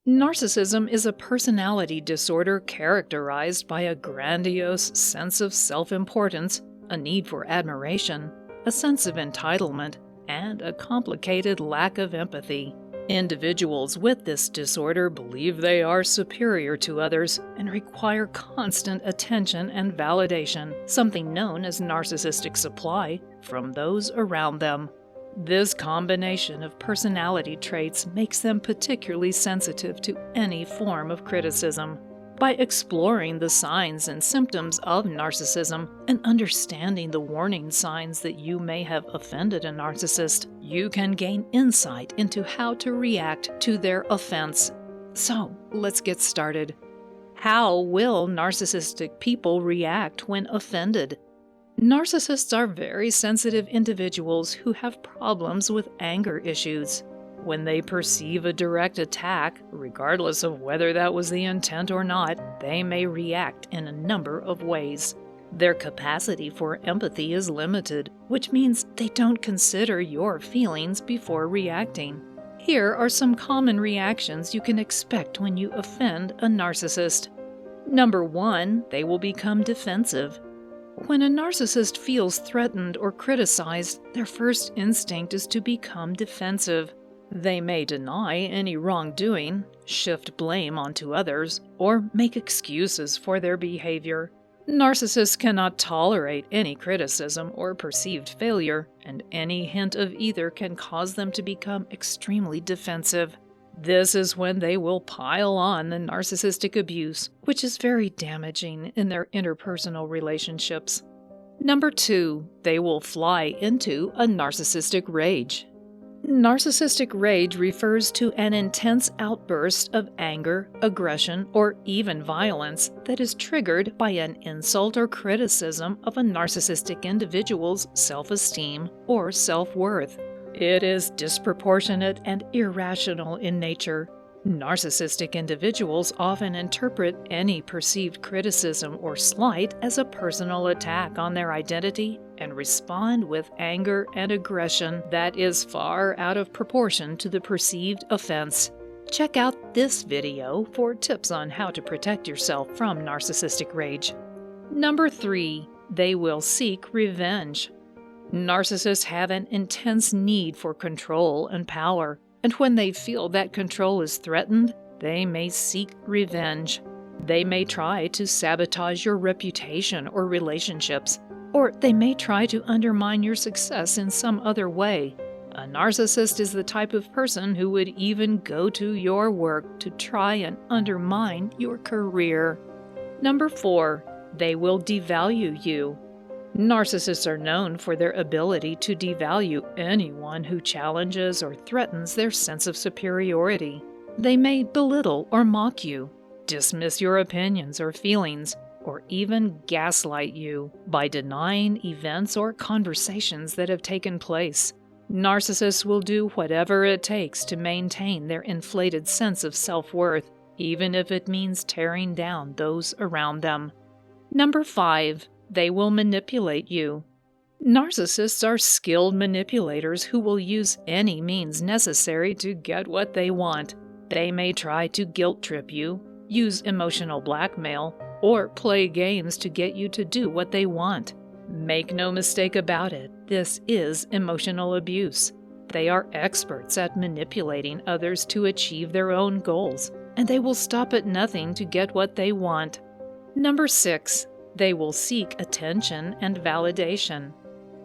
Narcissism is a personality disorder characterized by a grandiose sense of self-importance, a need for admiration, a sense of entitlement, and a complicated lack of empathy. Individuals with this disorder believe they are superior to others and require constant attention and validation, something known as narcissistic supply, from those around them. This combination of personality traits makes them particularly sensitive to any form of criticism. By exploring the signs and symptoms of narcissism and understanding the warning signs that you may have offended a narcissist, you can gain insight into how to react to their offense. So, let's get started. How will narcissistic people react when offended? Narcissists are very sensitive individuals who have problems with anger issues. When they perceive a direct attack, regardless of whether that was the intent or not, they may react in a number of ways. Their capacity for empathy is limited, which means they don't consider your feelings before reacting. Here are some common reactions you can expect when you offend a narcissist. Number 1, they will become defensive. When a narcissist feels threatened or criticized, their first instinct is to become defensive. They may deny any wrongdoing, shift blame onto others, or make excuses for their behavior. Narcissists cannot tolerate any criticism or perceived failure, and any hint of either can cause them to become extremely defensive. This is when they will pile on the narcissistic abuse, which is very damaging in their interpersonal relationships. Number 2, they will fly into a narcissistic rage. Narcissistic rage refers to an intense outburst of anger, aggression, or even violence that is triggered by an insult or criticism of a narcissistic individual's self-esteem or self-worth. It is disproportionate and irrational in nature. Narcissistic individuals often interpret any perceived criticism or slight as a personal attack on their identity and respond with anger and aggression that is far out of proportion to the perceived offense. Check out this video for tips on how to protect yourself from narcissistic rage. Number 3, they will seek revenge. Narcissists have an intense need for control and power, and when they feel that control is threatened, they may seek revenge. They may try to sabotage your reputation or relationships, or they may try to undermine your success in some other way. A narcissist is the type of person who would even go to your work to try and undermine your career. Number 4, they will devalue you. Narcissists are known for their ability to devalue anyone who challenges or threatens their sense of superiority. They may belittle or mock you, dismiss your opinions or feelings, or even gaslight you by denying events or conversations that have taken place. Narcissists will do whatever it takes to maintain their inflated sense of self-worth, even if it means tearing down those around them. Number 5, they will manipulate you. Narcissists are skilled manipulators who will use any means necessary to get what they want. They may try to guilt trip you, use emotional blackmail, or play games to get you to do what they want. Make no mistake about it, this is emotional abuse. They are experts at manipulating others to achieve their own goals, and they will stop at nothing to get what they want. Number 6, they will seek attention and validation.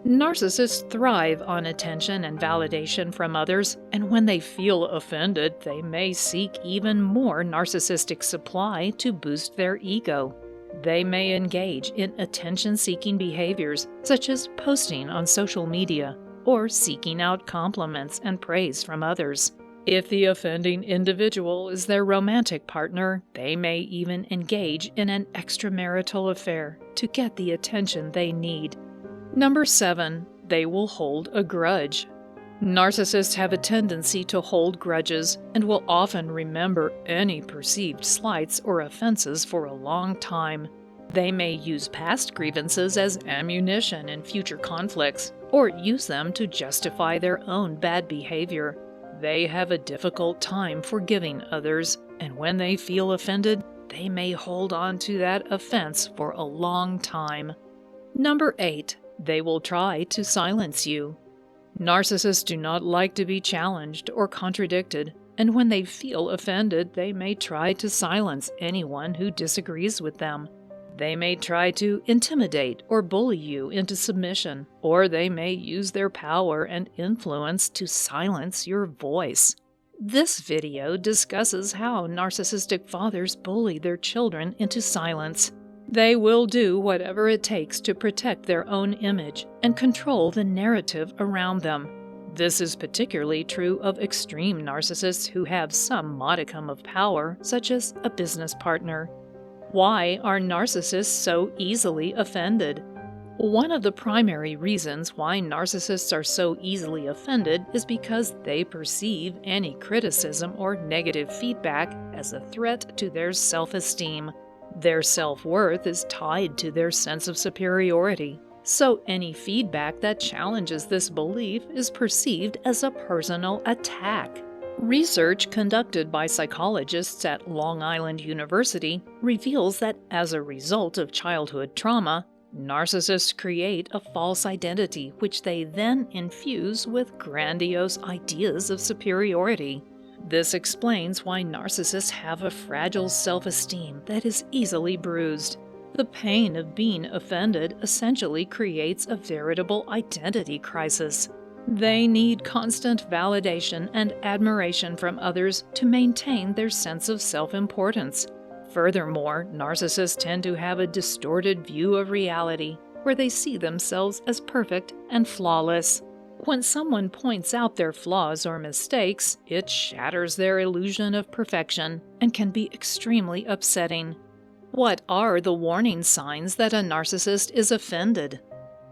Narcissists thrive on attention and validation from others, and when they feel offended, they may seek even more narcissistic supply to boost their ego. They may engage in attention-seeking behaviors, such as posting on social media or seeking out compliments and praise from others. If the offending individual is their romantic partner, they may even engage in an extramarital affair to get the attention they need. Number 7, they will hold a grudge. Narcissists have a tendency to hold grudges and will often remember any perceived slights or offenses for a long time. They may use past grievances as ammunition in future conflicts, or use them to justify their own bad behavior. They have a difficult time forgiving others. and when they feel offended, they may hold on to that offense for a long time. Number 8. They will try to silence you. Narcissists do not like to be challenged or contradicted, and when they feel offended, they may try to silence anyone who disagrees with them. They may try to intimidate or bully you into submission, or they may use their power and influence to silence your voice. This video discusses how narcissistic fathers bully their children into silence. They will do whatever it takes to protect their own image and control the narrative around them. This is particularly true of extreme narcissists who have some modicum of power, such as a business partner. Why are narcissists so easily offended? One of the primary reasons why narcissists are so easily offended is because they perceive any criticism or negative feedback as a threat to their self-esteem. Their self-worth is tied to their sense of superiority, so any feedback that challenges this belief is perceived as a personal attack. Research conducted by psychologists at Long Island University reveals that as a result of childhood trauma, narcissists create a false identity which they then infuse with grandiose ideas of superiority. This explains why narcissists have a fragile self-esteem that is easily bruised. The pain of being offended essentially creates a veritable identity crisis. They need constant validation and admiration from others to maintain their sense of self-importance. Furthermore, narcissists tend to have a distorted view of reality, where they see themselves as perfect and flawless. When someone points out their flaws or mistakes, it shatters their illusion of perfection and can be extremely upsetting. What are the warning signs that a narcissist is offended?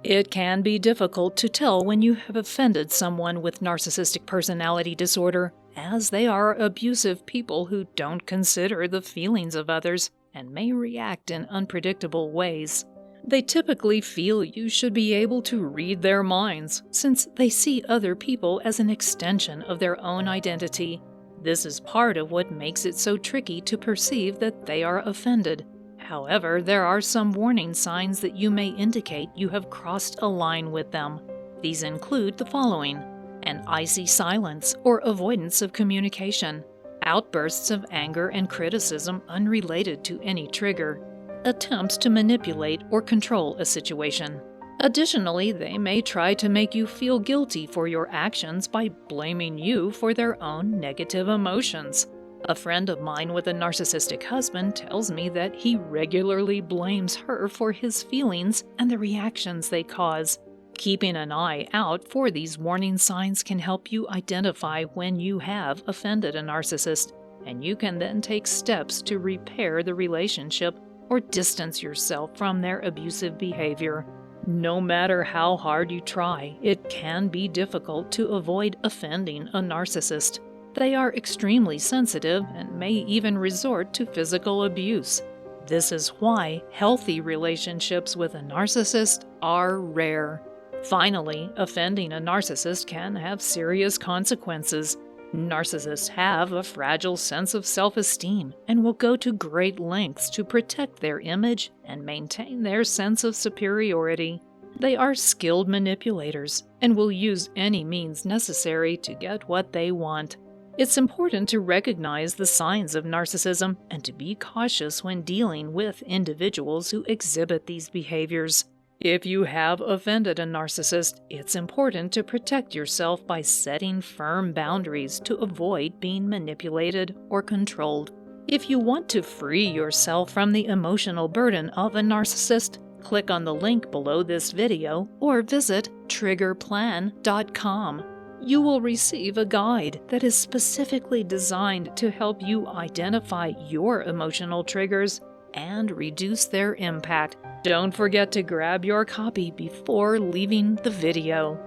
It can be difficult to tell when you have offended someone with narcissistic personality disorder, as they are abusive people who don't consider the feelings of others and may react in unpredictable ways. They typically feel you should be able to read their minds, since they see other people as an extension of their own identity. This is part of what makes it so tricky to perceive that they are offended. However, there are some warning signs that you may indicate you have crossed a line with them. These include the following: an icy silence or avoidance of communication, outbursts of anger and criticism unrelated to any trigger, attempts to manipulate or control a situation. Additionally, they may try to make you feel guilty for your actions by blaming you for their own negative emotions. A friend of mine with a narcissistic husband tells me that he regularly blames her for his feelings and the reactions they cause. Keeping an eye out for these warning signs can help you identify when you have offended a narcissist, and you can then take steps to repair the relationship or distance yourself from their abusive behavior. No matter how hard you try, it can be difficult to avoid offending a narcissist. They are extremely sensitive and may even resort to physical abuse. This is why healthy relationships with a narcissist are rare. Finally, offending a narcissist can have serious consequences. Narcissists have a fragile sense of self-esteem and will go to great lengths to protect their image and maintain their sense of superiority. They are skilled manipulators and will use any means necessary to get what they want. It's important to recognize the signs of narcissism and to be cautious when dealing with individuals who exhibit these behaviors. If you have offended a narcissist, it's important to protect yourself by setting firm boundaries to avoid being manipulated or controlled. If you want to free yourself from the emotional burden of a narcissist, click on the link below this video or visit triggerplan.com. You will receive a guide that is specifically designed to help you identify your emotional triggers and reduce their impact. Don't forget to grab your copy before leaving the video.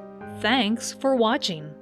Thanks for watching.